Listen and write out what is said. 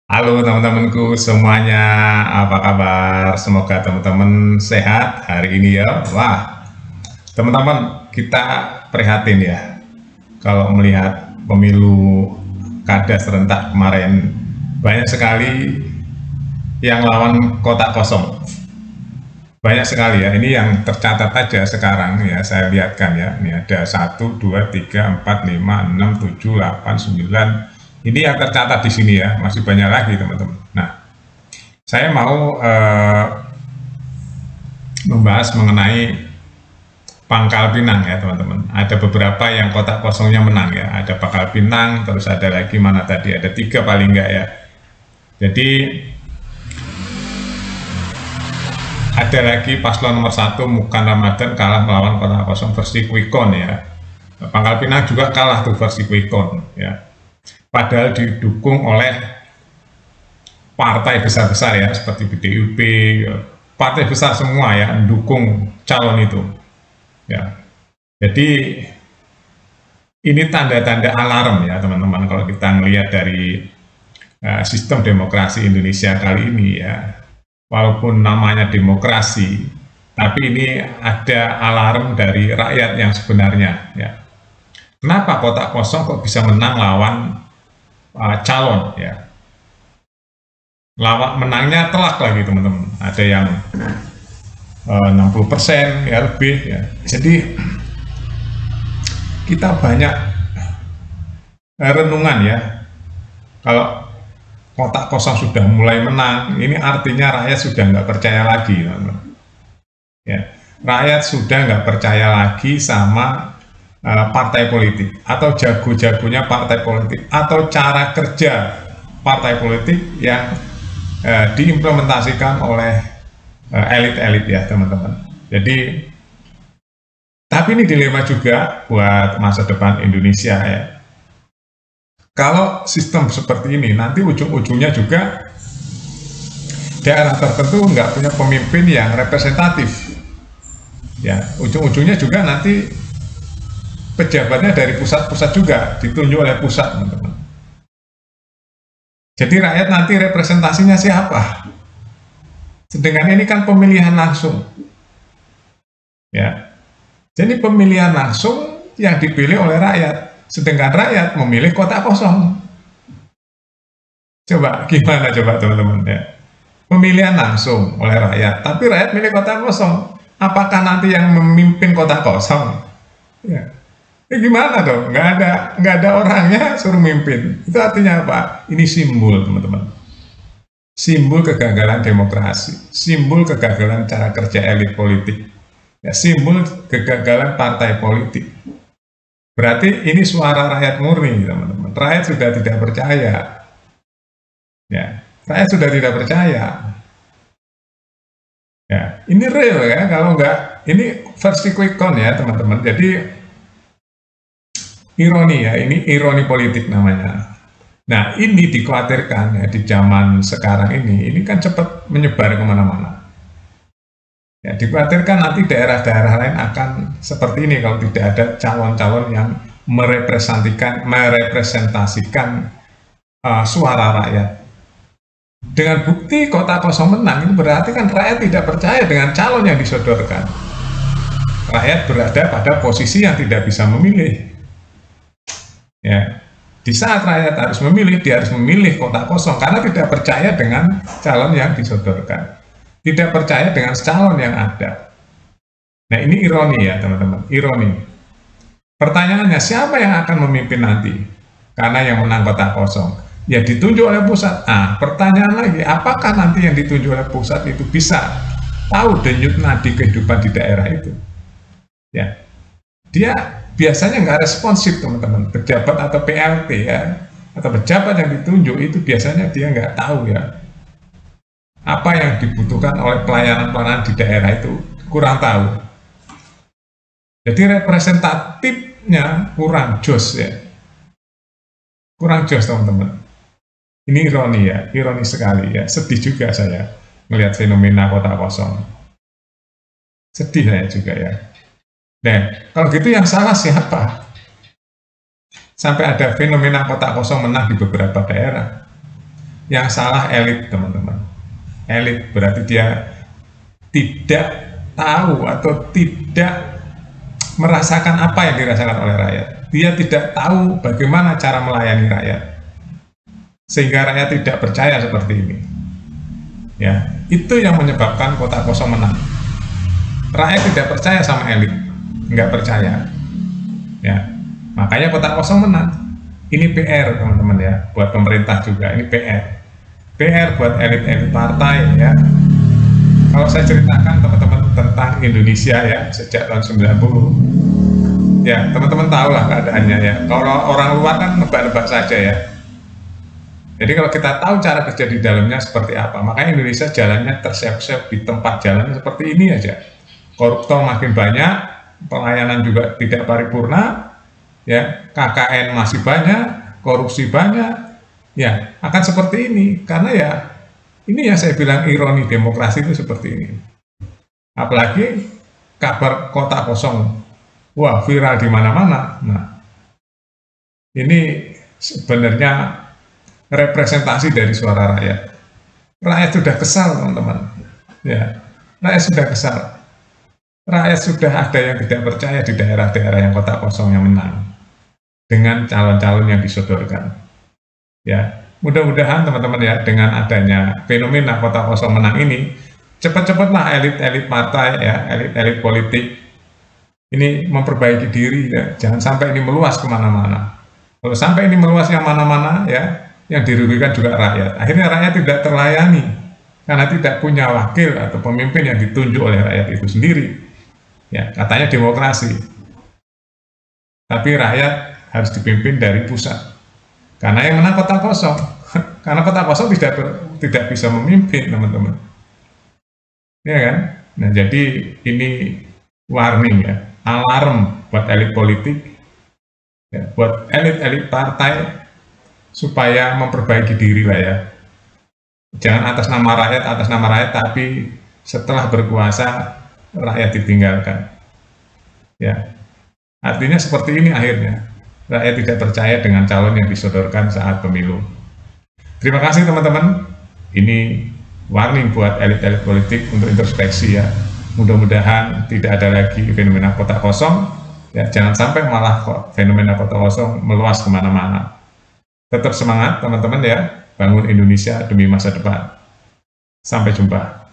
Halo teman-temanku semuanya, apa kabar? Semoga teman-teman sehat hari ini ya. Wah, teman-teman, kita prihatin ya kalau melihat pemilu kada serentak kemarin. Banyak sekali yang lawan kotak kosong. Banyak sekali ya, ini yang tercatat aja sekarang ya, saya lihatkan ya. Ini ada 1, 2, 3, 4, 5, 6, 7, 8, 9. Ini yang tercatat di sini ya, masih banyak lagi teman-teman. Nah, saya mau membahas mengenai Pangkal Pinang ya teman-teman. Ada beberapa yang kotak kosongnya menang ya. Ada Pangkal Pinang, terus ada lagi mana tadi? Ada 3 paling enggak ya. Jadi ada lagi paslon nomor 1 Mukan Ramadan kalah melawan kotak kosong versi Quick Count ya. Pangkal Pinang juga kalah tuh versi Quick Count ya. Padahal didukung oleh partai besar-besar ya seperti PDIP, partai besar semua ya mendukung calon itu ya. Jadi ini tanda-tanda alarm ya teman-teman kalau kita melihat dari sistem demokrasi Indonesia kali ini ya. Walaupun namanya demokrasi, tapi ini ada alarm dari rakyat yang sebenarnya ya. Kenapa kotak kosong kok bisa menang lawan calon ya? Lawan menangnya telak lagi teman-teman. Ada yang 60% ya lebih ya. Jadi kita banyak renungan ya. Kalau kotak kosong sudah mulai menang, ini artinya rakyat sudah nggak percaya lagi, teman-teman. Ya, rakyat sudah nggak percaya lagi sama partai politik atau jago-jagonya partai politik atau cara kerja partai politik yang diimplementasikan oleh elit-elit ya teman-teman. Jadi, tapi ini dilema juga buat masa depan Indonesia ya. Kalau sistem seperti ini, nanti ujung-ujungnya juga daerah tertentu nggak punya pemimpin yang representatif. Ya, ujung-ujungnya juga nanti pejabatnya dari pusat-pusat juga, ditunjuk oleh pusat, teman-teman. Jadi rakyat nanti representasinya siapa? Sedangkan ini kan pemilihan langsung. Ya. Jadi pemilihan langsung yang dipilih oleh rakyat. Sedangkan rakyat memilih kotak kosong. Coba gimana coba teman-teman ya. Pemilihan langsung oleh rakyat, tapi rakyat milih kotak kosong. Apakah nanti yang memimpin kotak kosong? Ya. Gimana dong? Nggak ada orangnya suruh mimpin. Itu artinya apa? Ini simbol teman-teman. Simbol kegagalan demokrasi, simbol kegagalan cara kerja elit politik, ya, simbol kegagalan partai politik. Berarti ini suara rakyat murni, teman-teman. Rakyat sudah tidak percaya. Ya, rakyat sudah tidak percaya. Ya, ini real ya. Kalau enggak, ini versi quick count ya, teman-teman. Jadi ironi ya, ini ironi politik namanya. Nah, ini dikhawatirkan ya di zaman sekarang ini kan cepat menyebar kemana-mana. Ya, dikhawatirkan nanti daerah-daerah lain akan seperti ini kalau tidak ada calon-calon yang merepresentasikan suara rakyat. Dengan bukti kotak kosong menang, itu berarti kan rakyat tidak percaya dengan calon yang disodorkan. Rakyat berada pada posisi yang tidak bisa memilih. Ya, di saat rakyat harus memilih, dia harus memilih kotak kosong karena tidak percaya dengan calon yang disodorkan. Tidak percaya dengan calon yang ada. Nah, ini ironi ya teman-teman, ironi. Pertanyaannya, siapa yang akan memimpin nanti? Karena yang menang kotak kosong, ya ditunjuk oleh pusat. Nah, pertanyaan lagi, apakah nanti yang ditunjuk oleh pusat itu bisa tahu denyut nadi kehidupan di daerah itu? Ya, dia biasanya nggak responsif teman-teman, pejabat atau PLT ya, atau pejabat yang ditunjuk itu biasanya dia nggak tahu ya, apa yang dibutuhkan oleh pelayanan-pelayanan di daerah itu kurang tahu. Jadi representatifnya kurang jos ya. Kurang jos teman-teman. Ini ironi ya, ironi sekali ya. Sedih juga saya melihat fenomena kotak kosong. Sedih saya juga ya. Nah, kalau gitu yang salah siapa? Sampai ada fenomena kotak kosong menang di beberapa daerah. Yang salah elit, teman-teman. Elit berarti dia tidak tahu atau tidak merasakan apa yang dirasakan oleh rakyat. Dia tidak tahu bagaimana cara melayani rakyat, sehingga rakyat tidak percaya seperti ini. Ya, itu yang menyebabkan kota kosong menang. Rakyat tidak percaya sama elit, nggak percaya. Ya, makanya kota kosong menang. Ini PR, teman-teman ya, buat pemerintah juga. Ini PR buat elit-elit partai ya. Kalau saya ceritakan teman-teman tentang Indonesia ya, sejak tahun 90, ya teman-teman tahu lah keadaannya ya. Kalau orang luar kan nebak-nebak saja ya. Jadi kalau kita tahu cara kerja di dalamnya seperti apa, makanya Indonesia jalannya terseok-seok di tempat jalannya seperti ini aja. Koruptor makin banyak, pelayanan juga tidak paripurna, ya KKN masih banyak, korupsi banyak, ya akan seperti ini. Karena ya ini yang saya bilang ironi demokrasi itu seperti ini. Apalagi kabar kota kosong, wah viral di mana-mana. Nah, ini sebenarnya representasi dari suara rakyat. Rakyat sudah kesal, teman-teman. Ya, rakyat sudah kesal. Rakyat sudah ada yang tidak percaya di daerah-daerah yang kota kosong yang menang dengan calon-calon yang disodorkan. Ya, mudah-mudahan teman-teman ya, dengan adanya fenomena kota kosong menang ini, cepat-cepatlah elit-elit partai ya, elit-elit politik ini memperbaiki diri ya. Jangan sampai ini meluas kemana-mana. Kalau sampai ini meluas yang mana-mana ya, yang dirugikan juga rakyat. Akhirnya rakyat tidak terlayani karena tidak punya wakil atau pemimpin yang ditunjuk oleh rakyat itu sendiri. Ya, katanya demokrasi. Tapi rakyat harus dipimpin dari pusat. Karena yang menang kota kosong. Karena kota kosong tidak bisa memimpin, teman-teman. Ya kan? Nah, jadi ini warning ya, alarm buat elit politik, ya, buat elit-elit partai supaya memperbaiki diri lah ya. Jangan atas nama rakyat, tapi setelah berkuasa rakyat ditinggalkan. Ya, artinya seperti ini akhirnya. Rakyat tidak percaya dengan calon yang disodorkan saat pemilu. Terima kasih teman-teman. Ini warning buat elit-elit politik untuk introspeksi ya. Mudah-mudahan tidak ada lagi fenomena kota kosong. Ya, jangan sampai malah fenomena kota kosong meluas kemana-mana. Tetap semangat teman-teman ya, bangun Indonesia demi masa depan. Sampai jumpa.